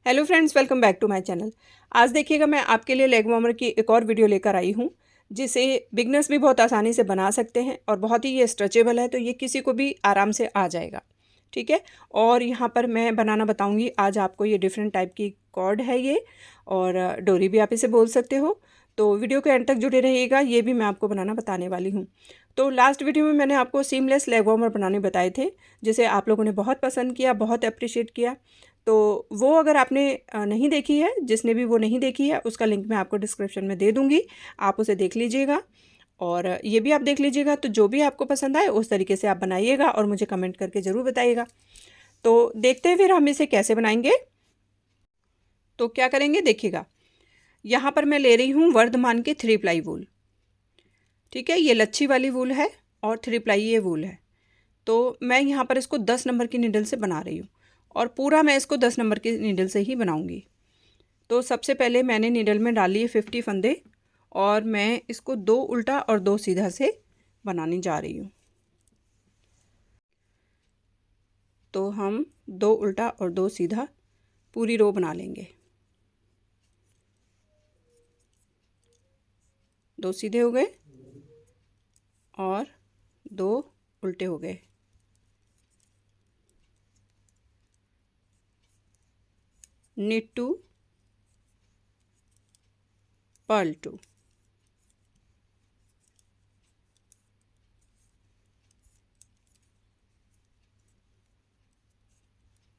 Hello friends, welcome back to my channel. आज देखिएगा मैं आपके लिए लेग वार्मर की एक और वीडियो लेकर आई हूँ, जिसे बिगनर्स भी बहुत आसानी से बना सकते हैं और बहुत ही ये स्ट्रेचेबल है, तो ये किसी को भी आराम से आ जाएगा। ठीक है। और यहाँ पर मैं बनाना बताऊँगी आज आपको। ये डिफरेंट टाइप की कॉर्ड है ये, और डोरी भी आप इसे बोल सकते हो। तो वीडियो के एंड तक जुड़े रहिएगा, ये भी मैं आपको बनाना बताने वाली हूँ। तो लास्ट वीडियो में मैंने आपको सीमलेस लेग वार्मर बनाने बताए थे, जिसे आप लोगों ने बहुत पसंद किया, बहुत अप्रिशिएट किया। तो वो अगर आपने नहीं देखी है, जिसने भी वो नहीं देखी है, उसका लिंक मैं आपको डिस्क्रिप्शन में दे दूँगी, आप उसे देख लीजिएगा। और ये भी आप देख लीजिएगा, तो जो भी आपको पसंद आए उस तरीके से आप बनाइएगा और मुझे कमेंट करके ज़रूर बताइएगा। तो देखते हैं फिर हम इसे कैसे बनाएंगे। तो क्या करेंगे देखिएगा, यहाँ पर मैं ले रही हूँ वर्धमान की 3 प्लाई वूल। ठीक है, ये लच्छी वाली वूल है और 3 प्लाई ये वूल है। तो मैं यहाँ पर इसको 10 नंबर की नीडल से बना रही हूँ, और पूरा मैं इसको 10 नंबर की नीडल से ही बनाऊँगी। तो सबसे पहले मैंने नीडल में डाल लिए 50 फंदे, और मैं इसको 2 उल्टा और 2 सीधा से बनाने जा रही हूँ। तो हम 2 उल्टा और 2 सीधा पूरी रो बना लेंगे। 2 सीधे हो गए और 2 उल्टे हो गए। knit 2 purl 2।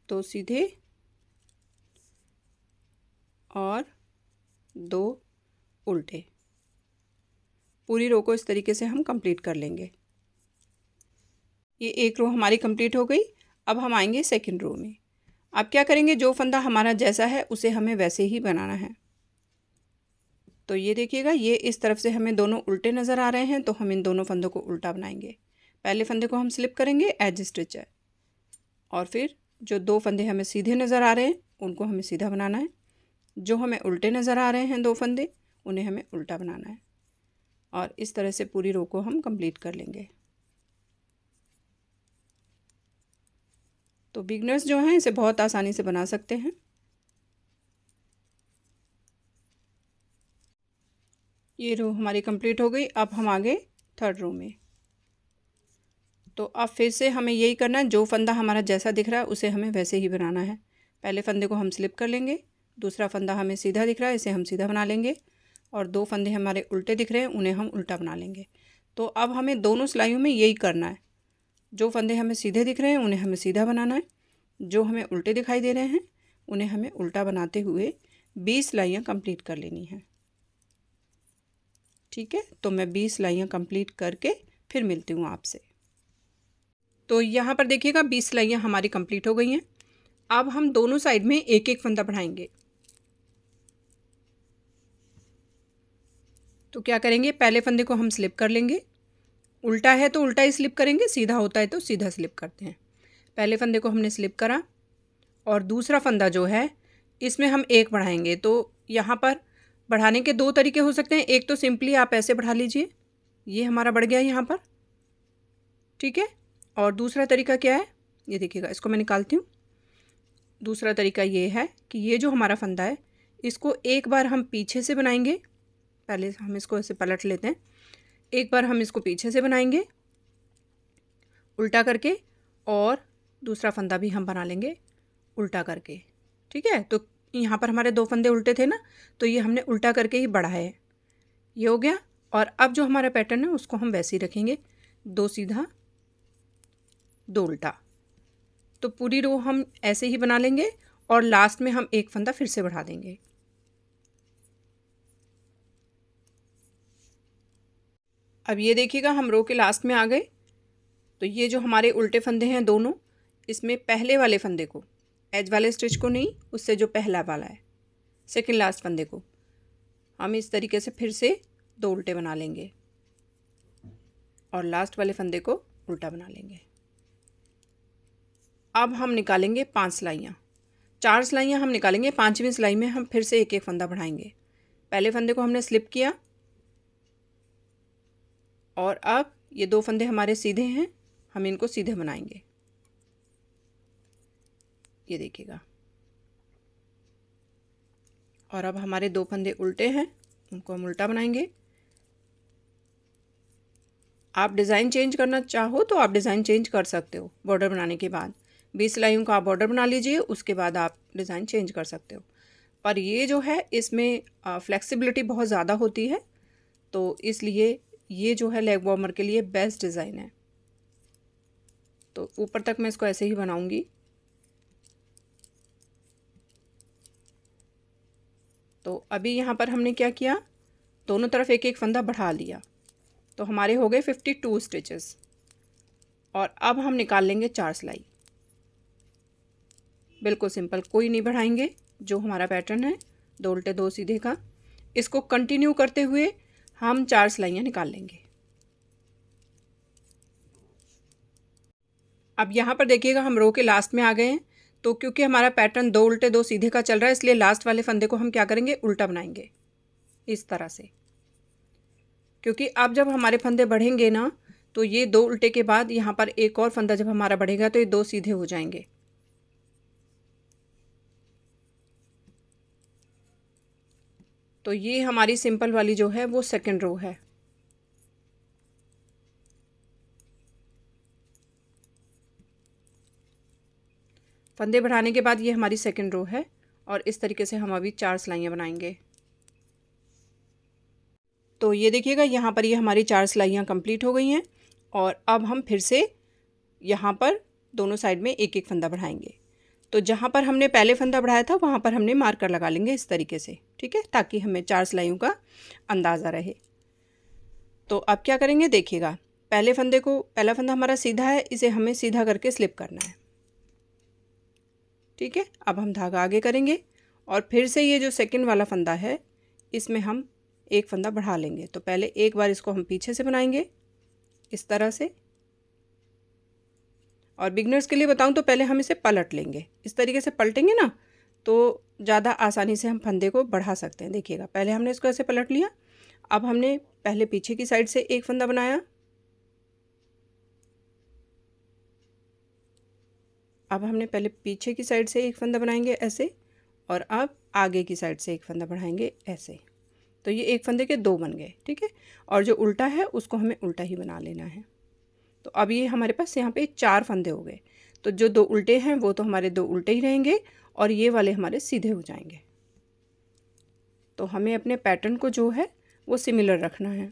दो सीधे और 2 उल्टे। पूरी रो को इस तरीके से हम कंप्लीट कर लेंगे। ये एक रो हमारी कंप्लीट हो गई। अब हम आएंगे सेकंड रो में। अब क्या करेंगे, जो फंदा हमारा जैसा है उसे हमें वैसे ही बनाना है। तो ये देखिएगा, ये इस तरफ से हमें दोनों उल्टे नज़र आ रहे हैं, तो हम इन दोनों फंदों को उल्टा बनाएंगे। पहले फंदे को हम स्लिप करेंगे एज स्टिच है, और फिर जो 2 फंदे हमें सीधे नज़र आ रहे हैं उनको हमें सीधा बनाना है। जो हमें उल्टे नज़र आ रहे हैं 2 फंदे, उन्हें हमें उल्टा बनाना है। और इस तरह से पूरी रो को हम कंप्लीट कर लेंगे। तो बिगनर्स जो हैं इसे बहुत आसानी से बना सकते हैं। ये रो हमारी कंप्लीट हो गई। अब हम आगे थर्ड रो में। तो अब फिर से हमें यही करना है, जो फंदा हमारा जैसा दिख रहा है उसे हमें वैसे ही बनाना है। पहले फंदे को हम स्लिप कर लेंगे, दूसरा फंदा हमें सीधा दिख रहा है, इसे हम सीधा बना लेंगे, और 2 फंदे हमारे उल्टे दिख रहे हैं, उन्हें हम उल्टा बना लेंगे। तो अब हमें दोनों सिलाइयों में यही करना है। जो फंदे हमें सीधे दिख रहे हैं उन्हें हमें सीधा बनाना है, जो हमें उल्टे दिखाई दे रहे हैं उन्हें हमें उल्टा बनाते हुए 20 सिलाइयाँ कंप्लीट कर लेनी हैं। ठीक है, तो मैं 20 सिलाइयाँ कंप्लीट करके फिर मिलती हूँ आपसे। तो यहाँ पर देखिएगा 20 सिलाइयाँ हमारी कंप्लीट हो गई हैं। अब हम दोनों साइड में एक एक फंदा बढ़ाएंगे। तो क्या करेंगे, पहले फंदे को हम स्लिप कर लेंगे। उल्टा है तो उल्टा ही स्लिप करेंगे, सीधा होता है तो सीधा स्लिप करते हैं। पहले फंदे को हमने स्लिप करा, और दूसरा फंदा जो है इसमें हम एक बढ़ाएंगे। तो यहाँ पर बढ़ाने के 2 तरीके हो सकते हैं। एक तो सिंपली आप ऐसे बढ़ा लीजिए, ये हमारा बढ़ गया यहाँ पर। ठीक है, और दूसरा तरीका क्या है, ये देखिएगा, इसको मैं निकालती हूँ। दूसरा तरीका ये है कि ये जो हमारा फंदा है इसको एक बार हम पीछे से बनाएंगे। पहले हम इसको ऐसे पलट लेते हैं, एक बार हम इसको पीछे से बनाएंगे उल्टा करके, और दूसरा फंदा भी हम बना लेंगे उल्टा करके। ठीक है, तो यहाँ पर हमारे 2 फंदे उल्टे थे ना, तो ये हमने उल्टा करके ही बढ़ाए है। ये हो गया। और अब जो हमारा पैटर्न है उसको हम वैसे ही रखेंगे, 2 सीधा 2 उल्टा। तो पूरी रो हम ऐसे ही बना लेंगे, और लास्ट में हम एक फंदा फिर से बढ़ा देंगे। अब ये देखिएगा, हम रो के लास्ट में आ गए। तो ये जो हमारे उल्टे फंदे हैं दोनों, इसमें पहले वाले फंदे को, एज वाले स्टिच को नहीं, उससे जो पहला वाला है, सेकंड लास्ट फंदे को हम इस तरीके से फिर से 2 उल्टे बना लेंगे, और लास्ट वाले फंदे को उल्टा बना लेंगे। अब हम निकालेंगे 5 सिलाइयाँ। 4 सिलाइयाँ हम निकालेंगे, 5वीं सिलाई में हम फिर से एक एक फंदा बढ़ाएंगे। पहले फंदे को हमने स्लिप किया, और अब ये 2 फंदे हमारे सीधे हैं, हम इनको सीधे बनाएंगे। ये देखिएगा, और अब हमारे 2 फंदे उल्टे हैं, उनको हम उल्टा बनाएंगे। आप डिज़ाइन चेंज करना चाहो तो आप डिज़ाइन चेंज कर सकते हो। बॉर्डर बनाने के बाद 20 सिलाइयों का आप बॉर्डर बना लीजिए, उसके बाद आप डिज़ाइन चेंज कर सकते हो। पर ये जो है इसमें फ्लेक्सिबिलिटी बहुत ज़्यादा होती है, तो इसलिए ये जो है लेग वार्मर के लिए बेस्ट डिज़ाइन है। तो ऊपर तक मैं इसको ऐसे ही बनाऊंगी। तो अभी यहाँ पर हमने क्या किया, दोनों तरफ एक एक फंदा बढ़ा लिया, तो हमारे हो गए 52 स्टिचेस। और अब हम निकाल लेंगे 4 सिलाई। बिल्कुल सिंपल, कोई नहीं बढ़ाएंगे। जो हमारा पैटर्न है 2 उल्टे 2 सीधे का, इसको कंटिन्यू करते हुए हम 4 सिलाइयाँ निकाल लेंगे। अब यहाँ पर देखिएगा हम रो के लास्ट में आ गए हैं, तो क्योंकि हमारा पैटर्न 2 उल्टे 2 सीधे का चल रहा है, इसलिए लास्ट वाले फंदे को हम क्या करेंगे, उल्टा बनाएंगे इस तरह से। क्योंकि अब जब हमारे फंदे बढ़ेंगे ना, तो ये 2 उल्टे के बाद यहाँ पर एक और फंदा जब हमारा बढ़ेगा तो ये 2 सीधे हो जाएंगे। तो ये हमारी सिंपल वाली जो है वो सेकंड रो है। फंदे बढ़ाने के बाद ये हमारी सेकंड रो है, और इस तरीके से हम अभी 4 सिलाइयाँ बनाएंगे। तो ये देखिएगा यहाँ पर ये हमारी 4 सिलाइयाँ कंप्लीट हो गई हैं, और अब हम फिर से यहाँ पर दोनों साइड में एक एक फंदा बढ़ाएंगे। तो जहाँ पर हमने पहले फंदा बढ़ाया था वहाँ पर हमने मार्कर लगा लेंगे इस तरीके से, ठीक है, ताकि हमें 4 सिलाइयों का अंदाज़ा रहे। तो अब क्या करेंगे, देखिएगा पहला फंदा हमारा सीधा है, इसे हमें सीधा करके स्लिप करना है, ठीक है। अब हम धागा आगे करेंगे, और फिर से ये जो सेकंड वाला फंदा है इसमें हम एक फंदा बढ़ा लेंगे। तो पहले एक बार इसको हम पीछे से बनाएंगे इस तरह से, और बिगनर्स के लिए बताऊं तो पहले हम इसे पलट लेंगे। इस तरीके से पलटेंगे ना तो ज़्यादा आसानी से हम फंदे को बढ़ा सकते हैं। देखिएगा पहले हमने इसको ऐसे पलट लिया, अब हमने पहले पीछे की साइड से एक फंदा बनाया, अब हमने पहले पीछे की साइड से एक फंदा बनाएंगे ऐसे, और अब आगे की साइड से एक फंदा बढ़ाएंगे ऐसे। तो ये एक फंदे के 2 बन गए, ठीक है। और जो उल्टा है उसको हमें उल्टा ही बना लेना है। तो अब ये हमारे पास यहाँ पे 4 फंदे हो गए। तो जो 2 उल्टे हैं वो तो हमारे 2 उल्टे ही रहेंगे, और ये वाले हमारे सीधे हो जाएंगे। तो हमें अपने पैटर्न को जो है वो सिमिलर रखना है।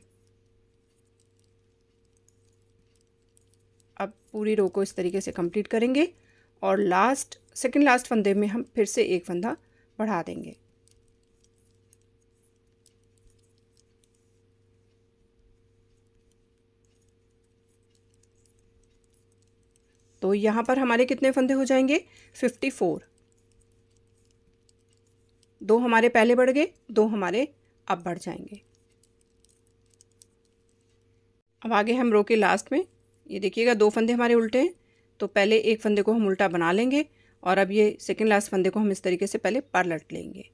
अब पूरी रो को इस तरीके से कंप्लीट करेंगे, और सेकंड लास्ट फंदे में हम फिर से एक फंदा बढ़ा देंगे। तो यहाँ पर हमारे कितने फंदे हो जाएंगे, 54। 2 हमारे पहले बढ़ गए, 2 हमारे अब बढ़ जाएंगे। अब आगे हम रो के लास्ट में ये देखिएगा 2 फंदे हमारे उल्टे हैं, तो पहले एक फंदे को हम उल्टा बना लेंगे, और अब ये सेकंड लास्ट फंदे को हम इस तरीके से पहले पलट लेंगे,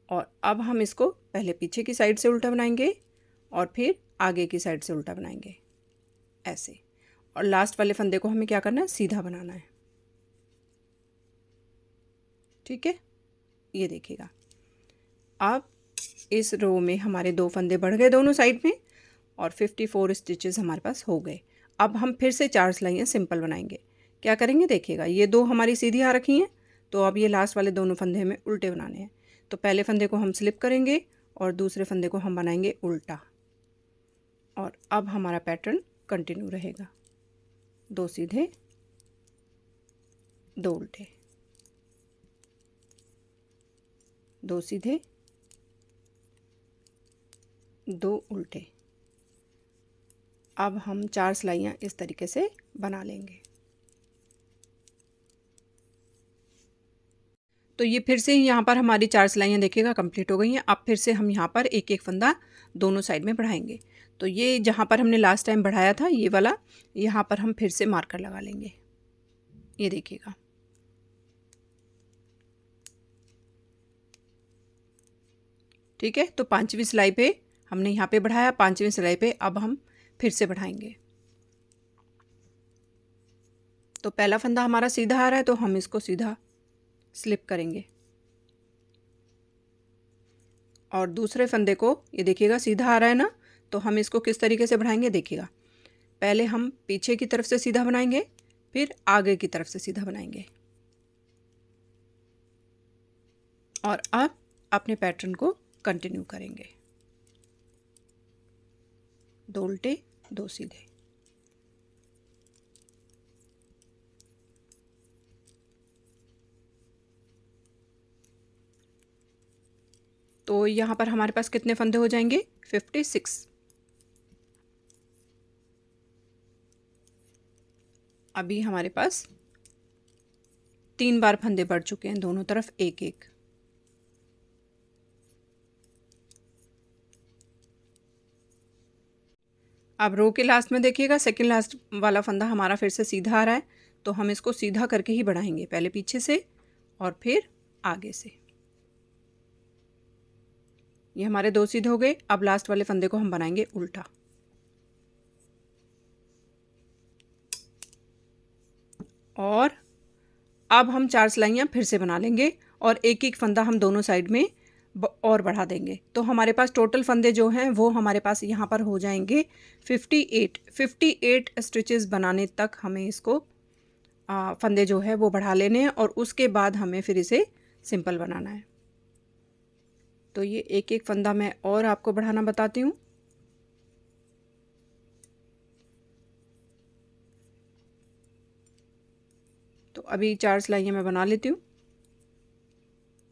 और अब हम इसको पहले पीछे की साइड से उल्टा बनाएंगे और फिर आगे की साइड से उल्टा बनाएंगे ऐसे। और लास्ट वाले फंदे को हमें क्या करना है, सीधा बनाना है, ठीक है। ये देखिएगा अब इस रो में हमारे 2 फंदे बढ़ गए दोनों साइड में, और 54 स्टिचेस हमारे पास हो गए। अब हम फिर से 4 सिलाइयाँ सिंपल बनाएंगे। क्या करेंगे, देखिएगा ये 2 हमारी सीधी आ रखी हैं, तो अब ये लास्ट वाले दोनों फंदे हमें उल्टे बनाने हैं। तो पहले फंदे को हम स्लिप करेंगे और दूसरे फंदे को हम बनाएंगे उल्टा, और अब हमारा पैटर्न कंटिन्यू रहेगा। 2 सीधे 2 उल्टे, 2 सीधे 2 उल्टे। अब हम 4 सिलाइयाँ इस तरीके से बना लेंगे। तो ये फिर से यहाँ पर हमारी 4 सिलाइयाँ देखिएगा कंप्लीट हो गई हैं। अब फिर से हम यहाँ पर एक एक फंदा दोनों साइड में बढ़ाएंगे। तो ये जहाँ पर हमने लास्ट टाइम बढ़ाया था ये वाला, यहाँ पर हम फिर से मार्कर लगा लेंगे। ये देखिएगा ठीक है। तो 5वीं सिलाई पे हमने यहाँ पे बढ़ाया, 5वीं सिलाई पे अब हम फिर से बढ़ाएंगे। तो पहला फंदा हमारा सीधा आ रहा है तो हम इसको सीधा स्लिप करेंगे, और दूसरे फंदे को ये देखिएगा सीधा आ रहा है ना, तो हम इसको किस तरीके से बढ़ाएंगे देखिएगा। पहले हम पीछे की तरफ से सीधा बनाएंगे, फिर आगे की तरफ से सीधा बनाएंगे, और अब अपने पैटर्न को कंटिन्यू करेंगे। 2 उल्टे 2 सीधे। तो यहाँ पर हमारे पास कितने फंदे हो जाएंगे? 56। अभी हमारे पास 3 बार फंदे बढ़ चुके हैं, दोनों तरफ एक एक। अब रो के लास्ट में देखिएगा, सेकंड लास्ट वाला फंदा हमारा फिर से सीधा आ रहा है, तो हम इसको सीधा करके ही बढ़ाएंगे, पहले पीछे से और फिर आगे से। ये हमारे 2 सीधे हो गए। अब लास्ट वाले फंदे को हम बनाएंगे उल्टा। और अब हम 4 सिलाइयाँ फिर से बना लेंगे और एक एक फंदा हम दोनों साइड में और बढ़ा देंगे। तो हमारे पास टोटल फंदे जो हैं वो हमारे पास यहाँ पर हो जाएंगे 58 स्टिचेस बनाने तक हमें इसको फंदे जो है वो बढ़ा लेने हैं, और उसके बाद हमें फिर इसे सिंपल बनाना है। तो ये एक एक फंदा मैं और आपको बढ़ाना बताती हूँ। तो अभी 4 सिलाइयाँ मैं बना लेती हूँ,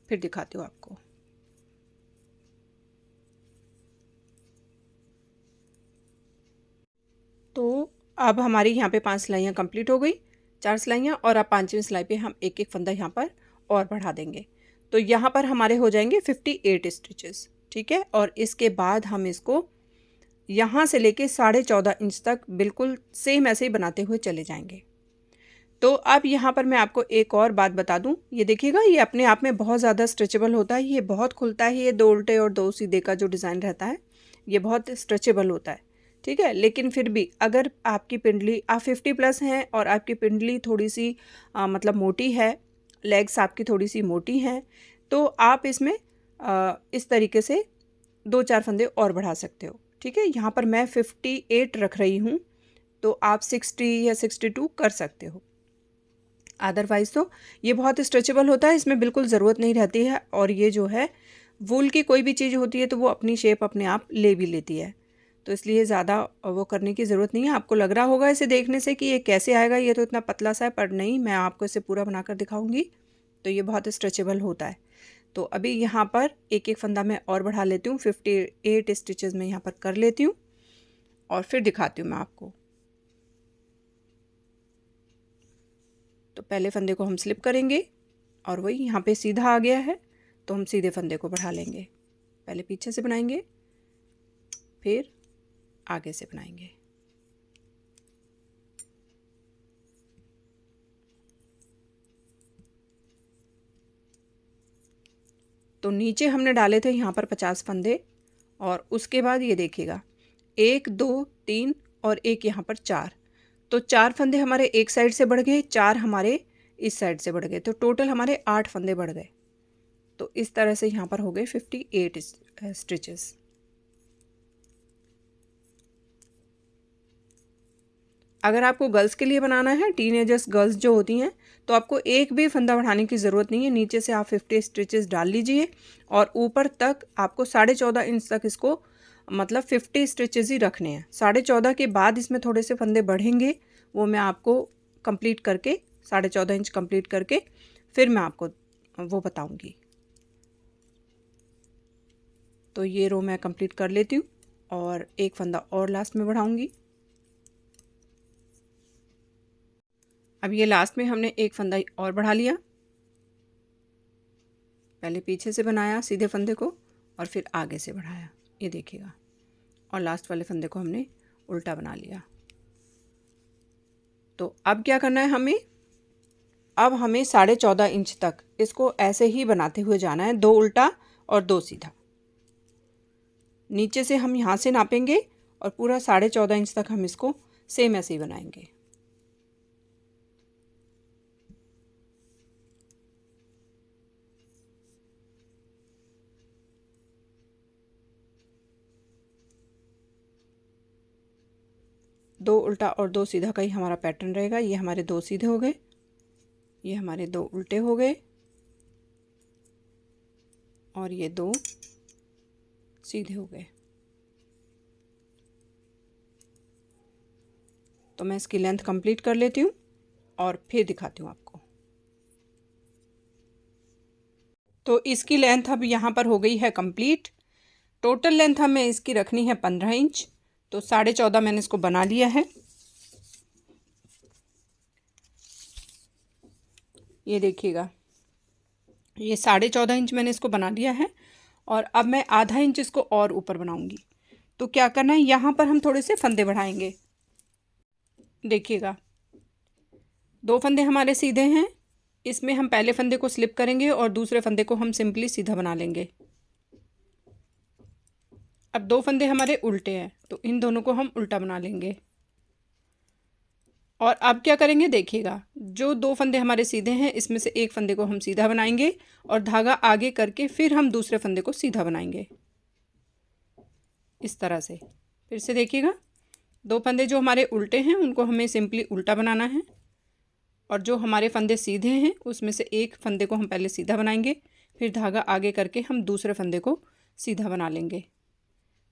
फिर दिखाती हूँ आपको। तो अब हमारी यहाँ पे 5 सिलाइयाँ कंप्लीट हो गई, 4 सिलाइयाँ, और अब 5वीं सिलाई पे हम एक एक फंदा यहाँ पर और बढ़ा देंगे। तो यहाँ पर हमारे हो जाएंगे 58 स्टिचेस, ठीक है। और इसके बाद हम इसको यहाँ से लेके 14.5 इंच तक बिल्कुल सेम ऐसे ही बनाते हुए चले जाएंगे। तो अब यहाँ पर मैं आपको एक और बात बता दूँ, ये देखिएगा ये अपने आप में बहुत ज़्यादा स्ट्रेचेबल होता है, ये बहुत खुलता है। ये 2 उल्टे और 2 सीधे का जो डिज़ाइन रहता है ये बहुत स्ट्रेचेबल होता है, ठीक है। लेकिन फिर भी अगर आपकी पिंडली, आप 50+ हैं और आपकी पिंडली थोड़ी सी मतलब मोटी है, लेग्स आपकी थोड़ी सी मोटी हैं, तो आप इसमें इस तरीके से 2-4 फंदे और बढ़ा सकते हो, ठीक है। यहाँ पर मैं 58 रख रही हूँ, तो आप 60 या 62 कर सकते हो। अदरवाइज़ तो ये बहुत स्ट्रेचेबल होता है, इसमें बिल्कुल ज़रूरत नहीं रहती है। और ये जो है वूल की कोई भी चीज़ होती है तो वो अपनी शेप अपने आप ले भी लेती है, तो इसलिए ज़्यादा वो करने की ज़रूरत नहीं है। आपको लग रहा होगा इसे देखने से कि ये कैसे आएगा, ये तो इतना पतला सा है, पर नहीं, मैं आपको इसे पूरा बनाकर दिखाऊंगी। तो ये बहुत स्ट्रेचेबल होता है। तो अभी यहाँ पर एक एक फंदा मैं और बढ़ा लेती हूँ, 58 स्टिचेस में यहाँ पर कर लेती हूँ और फिर दिखाती हूँ मैं आपको। तो पहले फंदे को हम स्लिप करेंगे और वही यहाँ पे सीधा आ गया है, तो हम सीधे फंदे को बढ़ा लेंगे। पहले पीछे से बनाएंगे, फिर आगे से बनाएंगे। तो नीचे हमने डाले थे यहाँ पर 50 फंदे, और उसके बाद ये देखिएगा 1 2 3 और एक यहाँ पर 4, तो 4 फंदे हमारे एक साइड से बढ़ गए, 4 हमारे इस साइड से बढ़ गए, तो टोटल हमारे 8 फंदे बढ़ गए। तो इस तरह से यहाँ पर हो गए 58 स्टिचेस। अगर आपको गर्ल्स के लिए बनाना है, टीनेजर्स गर्ल्स जो होती हैं, तो आपको एक भी फंदा बढ़ाने की ज़रूरत नहीं है। नीचे से आप 50 स्टिचेस डाल लीजिए और ऊपर तक आपको 14.5 इंच तक इसको मतलब 50 स्टिचेस ही रखने हैं। 14.5 के बाद इसमें थोड़े से फंदे बढ़ेंगे, वो मैं आपको कंप्लीट करके 14.5 इंच कंप्लीट करके फिर मैं आपको वो बताऊंगी। तो ये रो मैं कंप्लीट कर लेती हूँ और एक फंदा और लास्ट में बढ़ाऊंगी। अब ये लास्ट में हमने एक फंदा और बढ़ा लिया, पहले पीछे से बनाया सीधे फंदे को और फिर आगे से बढ़ाया, ये देखिएगा, और लास्ट वाले फंदे को हमने उल्टा बना लिया। तो अब क्या करना है हमें, अब हमें 14.5 इंच तक इसको ऐसे ही बनाते हुए जाना है, 2 उल्टा और 2 सीधा। नीचे से हम यहाँ से नापेंगे और पूरा 14.5 इंच तक हम इसको सेम ऐसे ही बनाएंगे। 2 उल्टा और 2 सीधा का ही हमारा पैटर्न रहेगा। ये हमारे 2 सीधे हो गए, ये हमारे 2 उल्टे हो गए और ये 2 सीधे हो गए। तो मैं इसकी लेंथ कंप्लीट कर लेती हूँ और फिर दिखाती हूँ आपको। तो इसकी लेंथ अब यहाँ पर हो गई है कंप्लीट। टोटल लेंथ हमें इसकी रखनी है 15 इंच। तो 14.5 मैंने इसको बना लिया है। ये देखिएगा, ये 14.5 इंच मैंने इसको बना लिया है और अब मैं आधा इंच इसको और ऊपर बनाऊंगी। तो क्या करना है, यहाँ पर हम थोड़े से फंदे बढ़ाएंगे। देखिएगा, 2 फंदे हमारे सीधे हैं, इसमें हम पहले फंदे को स्लिप करेंगे और दूसरे फंदे को हम सिंपली सीधा बना लेंगे। अब 2 फंदे हमारे उल्टे हैं तो इन दोनों को हम उल्टा बना लेंगे। और अब क्या करेंगे, देखिएगा, जो 2 फंदे हमारे सीधे हैं इसमें से एक फंदे को हम सीधा बनाएंगे और धागा आगे करके फिर हम दूसरे फंदे को सीधा बनाएंगे इस तरह से। फिर से देखिएगा, 2 फंदे जो हमारे उल्टे हैं उनको हमें सिंपली उल्टा बनाना है और जो हमारे फंदे सीधे हैं उसमें से एक फंदे को हम पहले सीधा बनाएंगे, फिर धागा आगे करके हम दूसरे फंदे को सीधा बना लेंगे।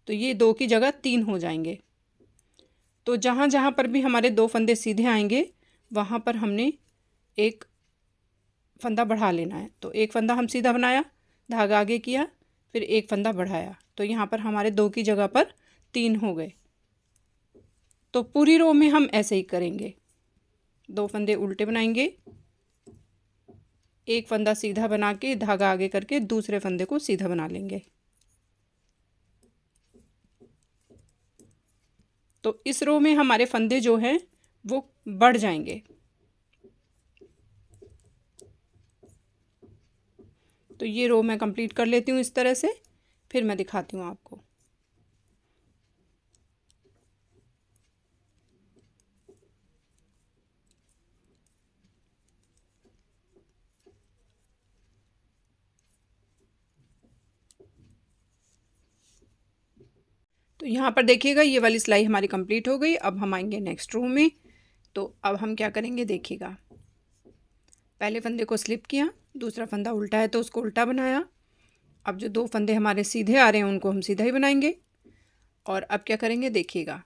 तो ये 2 की जगह 3 हो जाएंगे। तो जहाँ जहाँ पर भी हमारे 2 फंदे सीधे आएंगे वहाँ पर हमने एक फंदा बढ़ा लेना है। तो एक फंदा हम सीधा बनाया, धागा आगे किया, फिर एक फंदा बढ़ाया, तो यहाँ पर हमारे 2 की जगह पर 3 हो गए। तो पूरी रो में हम ऐसे ही करेंगे, 2 फंदे उल्टे बनाएंगे, एक फंदा सीधा बना के धागा आगे करके दूसरे फंदे को सीधा बना लेंगे। तो इस रो में हमारे फंदे जो हैं वो बढ़ जाएंगे। तो ये रो मैं कंप्लीट कर लेती हूँ इस तरह से, फिर मैं दिखाती हूँ आपको। तो यहाँ पर देखिएगा, ये वाली सिलाई हमारी कंप्लीट हो गई। अब हम आएंगे नेक्स्ट रो में। तो अब हम क्या करेंगे, देखिएगा, पहले फंदे को स्लिप किया, दूसरा फंदा उल्टा है तो उसको उल्टा बनाया। अब जो 2 फंदे हमारे सीधे आ रहे हैं उनको हम सीधा ही बनाएंगे। और अब क्या करेंगे, देखिएगा,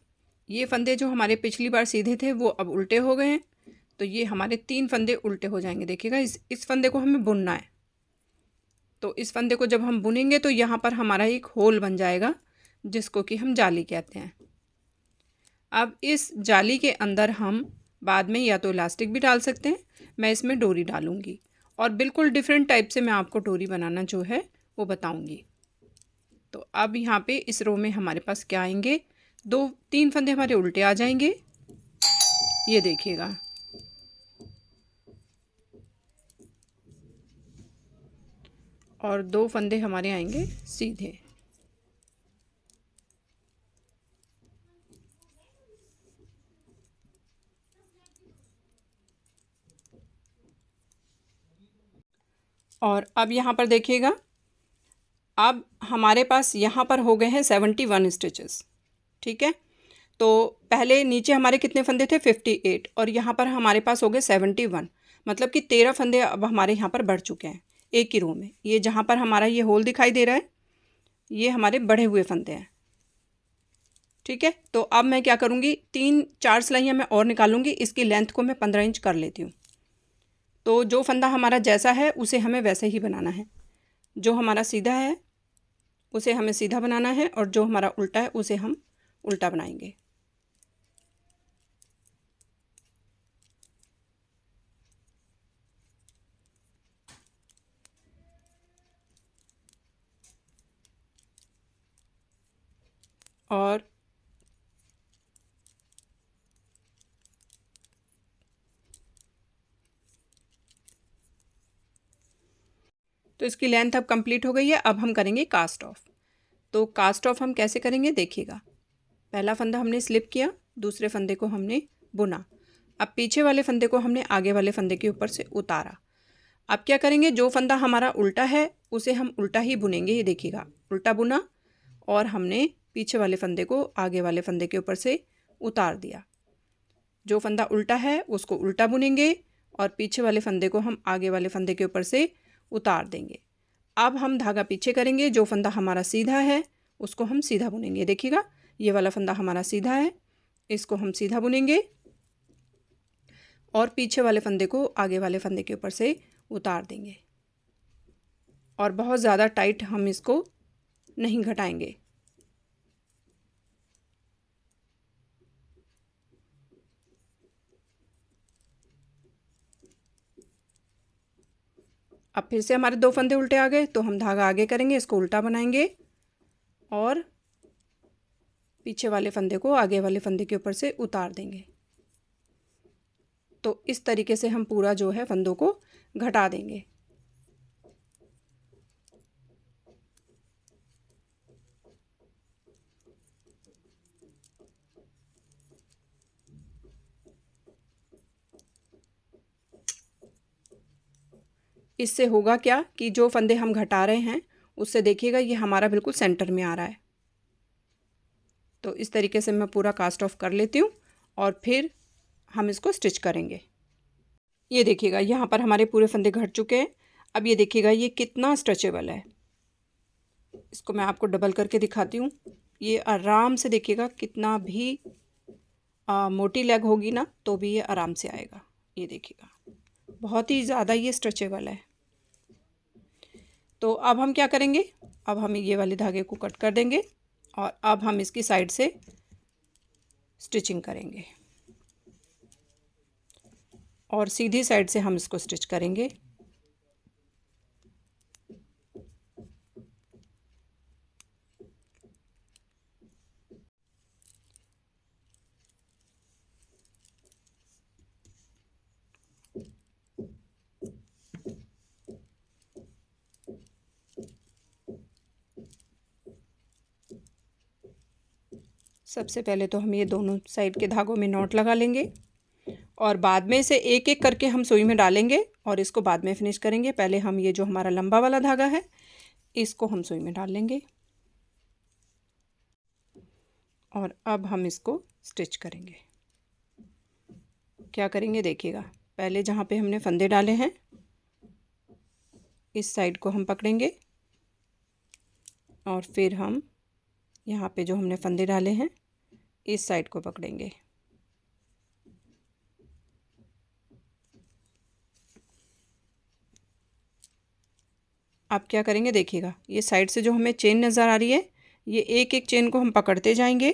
ये फंदे जो हमारे पिछली बार सीधे थे वो अब उल्टे हो गए हैं। तो ये हमारे 3 फंदे उल्टे हो जाएंगे। देखिएगा, इस फंदे को हमें बुनना है। तो इस फंदे को जब हम बुनेंगे तो यहाँ पर हमारा एक होल बन जाएगा जिसको कि हम जाली कहते हैं। अब इस जाली के अंदर हम बाद में या तो इलास्टिक भी डाल सकते हैं, मैं इसमें डोरी डालूंगी और बिल्कुल डिफरेंट टाइप से मैं आपको डोरी बनाना जो है वो बताऊंगी। तो अब यहाँ पे इस रो में हमारे पास क्या आएंगे, 3 फंदे हमारे उल्टे आ जाएंगे। ये देखिएगा, और 2 फंदे हमारे आएंगे सीधे। और अब यहाँ पर देखिएगा, अब हमारे पास यहाँ पर हो गए हैं 71 स्टिचेस। ठीक है, तो पहले नीचे हमारे कितने फंदे थे, 58, और यहाँ पर हमारे पास हो गए 71। मतलब कि 13 फंदे अब हमारे यहाँ पर बढ़ चुके हैं एक ही रो में। ये जहाँ पर हमारा ये होल दिखाई दे रहा है ये हमारे बढ़े हुए फंदे हैं। ठीक है, तो अब मैं क्या करूँगी, 3-4 सिलाइयाँ मैं और निकालूंगी। इसकी लेंथ को मैं 15 इंच कर लेती हूँ। तो जो फंदा हमारा जैसा है उसे हमें वैसे ही बनाना है। जो हमारा सीधा है उसे हमें सीधा बनाना है और जो हमारा उल्टा है उसे हम उल्टा बनाएंगे। और तो इसकी लेंथ अब कंप्लीट हो गई है। अब हम करेंगे कास्ट ऑफ। तो कास्ट ऑफ हम कैसे करेंगे, देखिएगा, पहला फंदा हमने स्लिप किया, दूसरे फंदे को हमने बुना। अब पीछे वाले फंदे को हमने आगे वाले फंदे के ऊपर से उतारा। अब क्या करेंगे, जो फंदा हमारा उल्टा है उसे हम उल्टा ही बुनेंगे। ये देखिएगा, उल्टा बुना और हमने पीछे वाले फंदे को आगे वाले फंदे के ऊपर से उतार दिया। जो फंदा उल्टा है उसको उल्टा बुनेंगे और पीछे वाले फंदे को हम आगे वाले फंदे के ऊपर से उतार देंगे। अब हम धागा पीछे करेंगे, जो फंदा हमारा सीधा है उसको हम सीधा बुनेंगे। देखिएगा ये वाला फंदा हमारा सीधा है, इसको हम सीधा बुनेंगे और पीछे वाले फंदे को आगे वाले फंदे के ऊपर से उतार देंगे और बहुत ज़्यादा टाइट हम इसको नहीं घटाएंगे। अब फिर से हमारे 2 फंदे उल्टे आ गए तो हम धागा आगे करेंगे, इसको उल्टा बनाएंगे और पीछे वाले फंदे को आगे वाले फंदे के ऊपर से उतार देंगे। तो इस तरीके से हम पूरा जो है फंदों को घटा देंगे। इससे होगा क्या कि जो फंदे हम घटा रहे हैं उससे देखिएगा ये हमारा बिल्कुल सेंटर में आ रहा है। तो इस तरीके से मैं पूरा कास्ट ऑफ कर लेती हूँ और फिर हम इसको स्टिच करेंगे। ये देखिएगा यहाँ पर हमारे पूरे फंदे घट चुके हैं। अब ये देखिएगा ये कितना स्ट्रेचेबल है। इसको मैं आपको डबल करके दिखाती हूँ। ये आराम से देखिएगा, कितना भी मोटी लेग होगी ना तो भी ये आराम से आएगा। ये देखिएगा बहुत ही ज़्यादा ये स्ट्रेचेबल है। तो अब हम क्या करेंगे, अब हम ये वाले धागे को कट कर देंगे और अब हम इसकी साइड से स्टिचिंग करेंगे और सीधी साइड से हम इसको स्टिच करेंगे। सबसे पहले तो हम ये दोनों साइड के धागों में नॉट लगा लेंगे और बाद में से एक एक करके हम सुई में डालेंगे और इसको बाद में फिनिश करेंगे। पहले हम ये जो हमारा लंबा वाला धागा है इसको हम सुई में डाल लेंगे और अब हम इसको स्टिच करेंगे। क्या करेंगे देखिएगा, पहले जहाँ पे हमने फंदे डाले हैं इस साइड को हम पकड़ेंगे और फिर हम यहाँ पे जो हमने फंदे डाले हैं इस साइड को पकड़ेंगे। अब क्या करेंगे देखिएगा, ये साइड से जो हमें चेन नज़र आ रही है ये एक एक चेन को हम पकड़ते जाएंगे,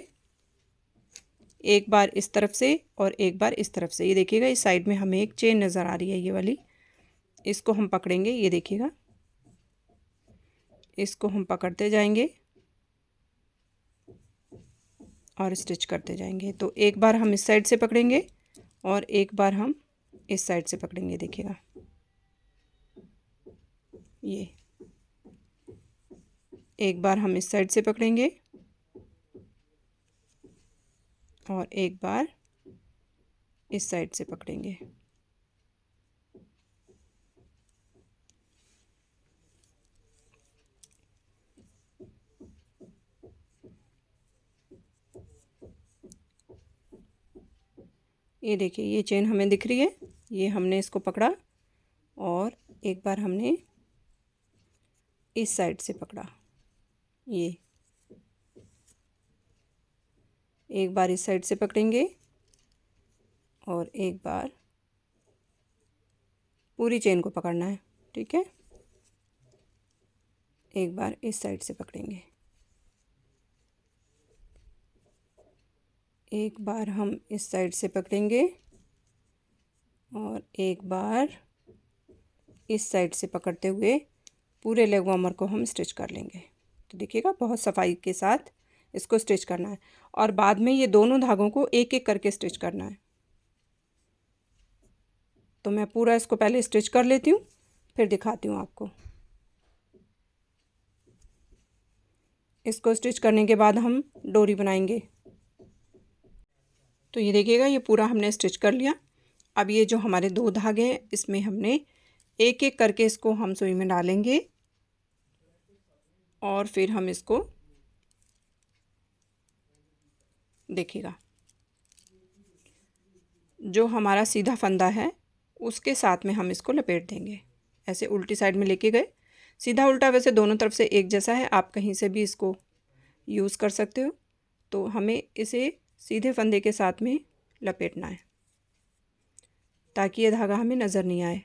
एक बार इस तरफ से और एक बार इस तरफ से। ये देखिएगा इस साइड में हमें एक चेन नज़र आ रही है ये वाली, इसको हम पकड़ेंगे। ये देखिएगा इसको हम पकड़ते जाएंगे और स्टिच करते जाएंगे। तो एक बार हम इस साइड से पकड़ेंगे और एक बार हम इस साइड से पकड़ेंगे। देखिएगा ये एक बार हम इस साइड से पकड़ेंगे और एक बार इस साइड से पकड़ेंगे। ये देखिए ये चेन हमें दिख रही है, ये हमने इसको पकड़ा और एक बार हमने इस साइड से पकड़ा, ये एक बार इस साइड से पकड़ेंगे और एक बार पूरी चेन को पकड़ना है। ठीक है, एक बार इस साइड से पकड़ेंगे, एक बार हम इस साइड से पकड़ेंगे और एक बार इस साइड से पकड़ते हुए पूरे लेग वार्मर को हम स्टिच कर लेंगे। तो देखिएगा बहुत सफाई के साथ इसको स्टिच करना है और बाद में ये दोनों धागों को एक एक करके स्टिच करना है। तो मैं पूरा इसको पहले स्टिच कर लेती हूँ फिर दिखाती हूँ आपको। इसको स्टिच करने के बाद हम डोरी बनाएंगे। तो ये देखिएगा ये पूरा हमने स्टिच कर लिया। अब ये जो हमारे 2 धागे हैं इसमें हमने एक एक करके इसको हम सुई में डालेंगे और फिर हम इसको देखिएगा जो हमारा सीधा फंदा है उसके साथ में हम इसको लपेट देंगे। ऐसे उल्टी साइड में लेके गए, सीधा उल्टा वैसे दोनों तरफ से एक जैसा है, आप कहीं से भी इसको यूज़ कर सकते हो। तो हमें इसे सीधे फंदे के साथ में लपेटना है ताकि ये धागा हमें नज़र नहीं आए।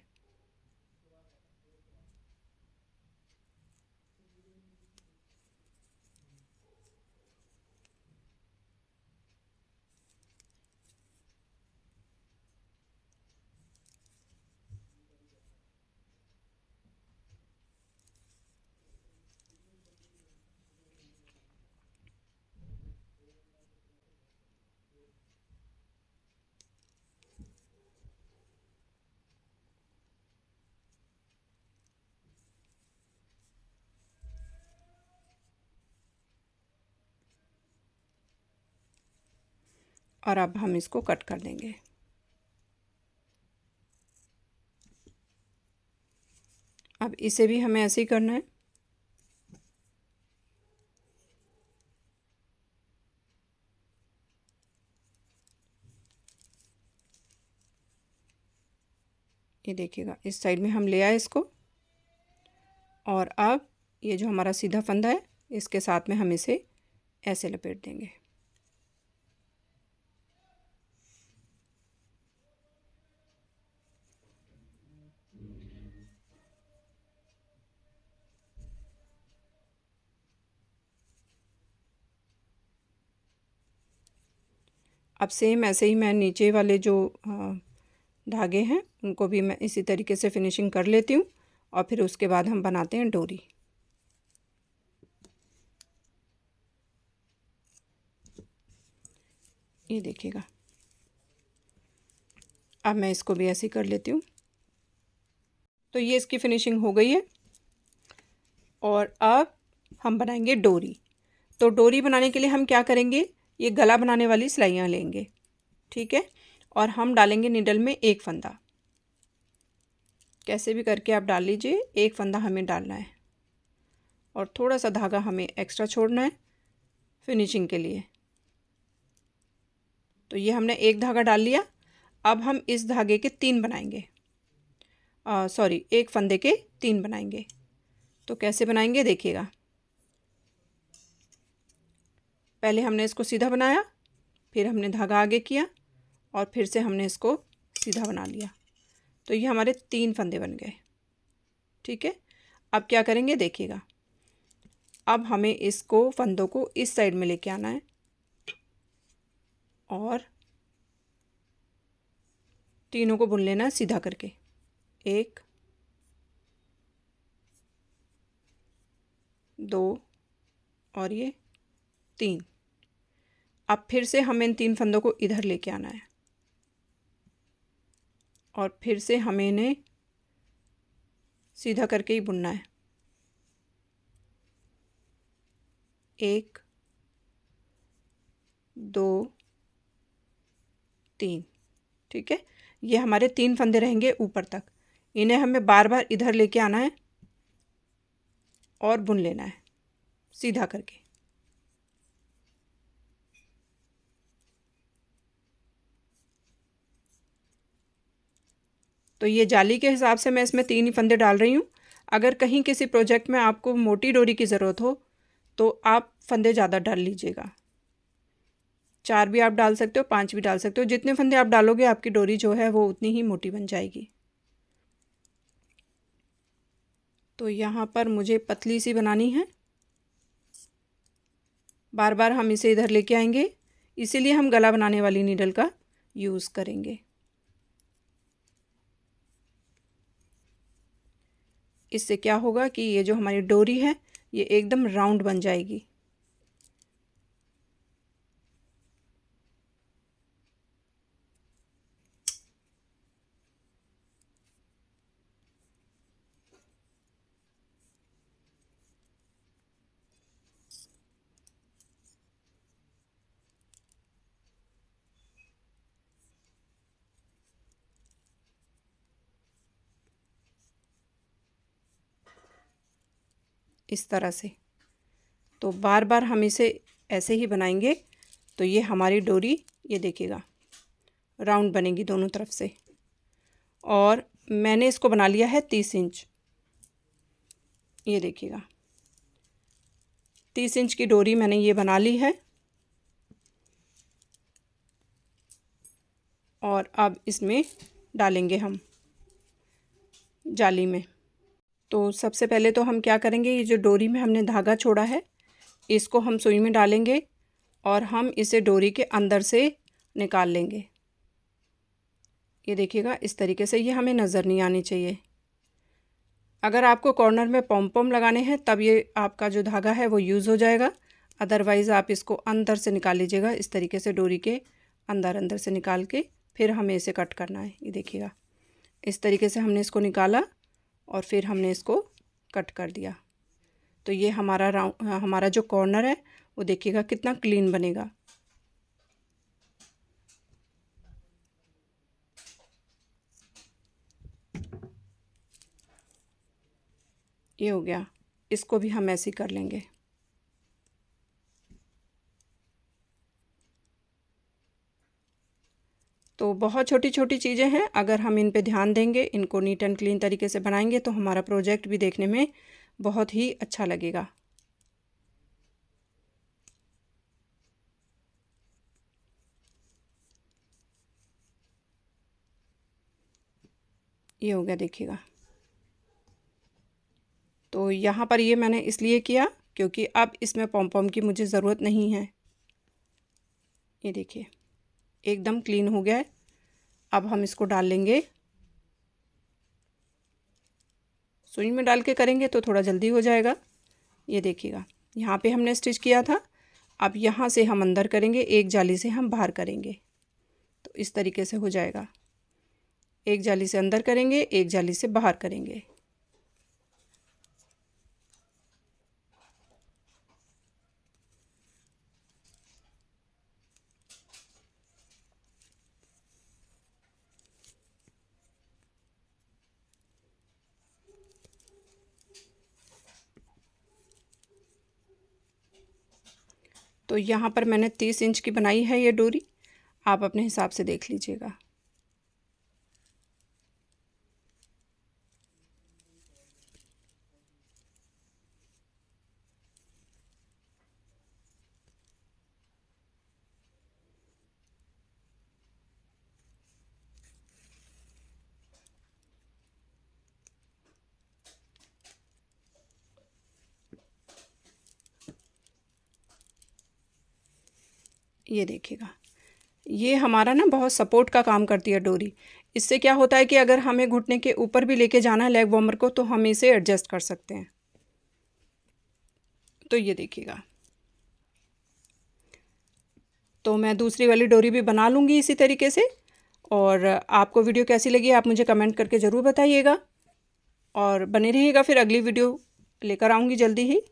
और अब हम इसको कट कर देंगे। अब इसे भी हमें ऐसे ही करना है। ये देखिएगा, इस साइड में हम ले आए इसको, और अब ये जो हमारा सीधा फंदा है इसके साथ में हम इसे ऐसे लपेट देंगे। अब सेम ऐसे ही मैं नीचे वाले जो धागे हैं उनको भी मैं इसी तरीके से फिनिशिंग कर लेती हूँ, और फिर उसके बाद हम बनाते हैं डोरी। ये देखिएगा, अब मैं इसको भी ऐसे ही कर लेती हूँ। तो ये इसकी फिनिशिंग हो गई है, और अब हम बनाएंगे डोरी। तो डोरी बनाने के लिए हम क्या करेंगे, ये गला बनाने वाली सिलाइयाँ लेंगे, ठीक है, और हम डालेंगे नीडल में एक फंदा। कैसे भी करके आप डाल लीजिए, एक फंदा हमें डालना है, और थोड़ा सा धागा हमें एक्स्ट्रा छोड़ना है फिनिशिंग के लिए। तो ये हमने एक धागा डाल लिया। अब हम इस धागे के 3 बनाएंगे, सॉरी, एक फंदे के 3 बनाएंगे। तो कैसे बनाएंगे देखिएगा, पहले हमने इसको सीधा बनाया, फिर हमने धागा आगे किया, और फिर से हमने इसको सीधा बना लिया। तो ये हमारे 3 फंदे बन गए, ठीक है। अब क्या करेंगे देखिएगा, अब हमें इसको फंदों को इस साइड में लेके आना है, और तीनों को बुन लेना है सीधा करके। 1 2 और ये 3। अब फिर से हमें इन 3 फंदों को इधर लेके आना है, और फिर से हमें इन्हें सीधा करके ही बुनना है। 1 2 3, ठीक है। ये हमारे 3 फंदे रहेंगे ऊपर तक, इन्हें हमें बार बार इधर लेके आना है और बुन लेना है सीधा करके। तो ये जाली के हिसाब से मैं इसमें 3 ही फंदे डाल रही हूँ। अगर कहीं किसी प्रोजेक्ट में आपको मोटी डोरी की ज़रूरत हो तो आप फंदे ज़्यादा डाल लीजिएगा। 4 भी आप डाल सकते हो, 5 भी डाल सकते हो। जितने फंदे आप डालोगे आपकी डोरी जो है वो उतनी ही मोटी बन जाएगी। तो यहाँ पर मुझे पतली सी बनानी है, बार बार हम इसे इधर लेके आएंगे, इसीलिए हम गला बनाने वाली नीडल का यूज़ करेंगे। इससे क्या होगा कि ये जो हमारी डोरी है ये एकदम राउंड बन जाएगी। इस तरह से तो बार बार हम इसे ऐसे ही बनाएंगे। तो ये हमारी डोरी, ये देखिएगा, राउंड बनेगी दोनों तरफ से। और मैंने इसको बना लिया है 30 इंच। ये देखिएगा 30 इंच की डोरी मैंने ये बना ली है। और अब इसमें डालेंगे हम जाली में। तो सबसे पहले तो हम क्या करेंगे, ये जो डोरी में हमने धागा छोड़ा है इसको हम सुई में डालेंगे और हम इसे डोरी के अंदर से निकाल लेंगे। ये देखिएगा इस तरीके से, ये हमें नज़र नहीं आनी चाहिए। अगर आपको कॉर्नर में पॉम पॉम लगाने हैं तब ये आपका जो धागा है वो यूज़ हो जाएगा, अदरवाइज़ आप इसको अंदर से निकाल लीजिएगा। इस तरीके से डोरी के अंदर से निकाल के फिर हमें इसे कट करना है। ये देखिएगा इस तरीके से हमने इसको निकाला और फिर हमने इसको कट कर दिया। तो ये हमारा जो कॉर्नर है वो देखिएगा कितना क्लीन बनेगा। ये हो गया, इसको भी हम ऐसे ही कर लेंगे। तो बहुत छोटी छोटी चीज़ें हैं, अगर हम इन पे ध्यान देंगे, इनको नीट एंड क्लीन तरीके से बनाएंगे तो हमारा प्रोजेक्ट भी देखने में बहुत ही अच्छा लगेगा। ये हो गया देखिएगा। तो यहाँ पर ये मैंने इसलिए किया क्योंकि अब इसमें पॉम पॉम की मुझे ज़रूरत नहीं है। ये देखिए एकदम क्लीन हो गया है। अब हम इसको डाल लेंगे। सुई में डाल के करेंगे तो थोड़ा जल्दी हो जाएगा। ये देखिएगा यहाँ पे हमने स्टिच किया था, अब यहाँ से हम अंदर करेंगे, एक जाली से हम बाहर करेंगे। तो इस तरीके से हो जाएगा, एक जाली से अंदर करेंगे, एक जाली से बाहर करेंगे। तो यहाँ पर मैंने 30 इंच की बनाई है ये डोरी, आप अपने हिसाब से देख लीजिएगा। ये देखिएगा ये हमारा ना बहुत सपोर्ट का काम करती है डोरी। इससे क्या होता है कि अगर हमें घुटने के ऊपर भी लेके जाना है लेग वार्मर को तो हम इसे एडजस्ट कर सकते हैं। तो ये देखिएगा, तो मैं दूसरी वाली डोरी भी बना लूँगी इसी तरीके से। और आपको वीडियो कैसी लगी आप मुझे कमेंट करके ज़रूर बताइएगा और बने रहिएगा, फिर अगली वीडियो लेकर आऊँगी जल्दी ही।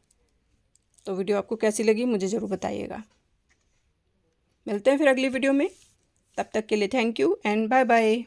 तो वीडियो आपको कैसी लगी मुझे ज़रूर बताइएगा। मिलते हैं फिर अगली वीडियो में, तब तक के लिए thank you and bye bye.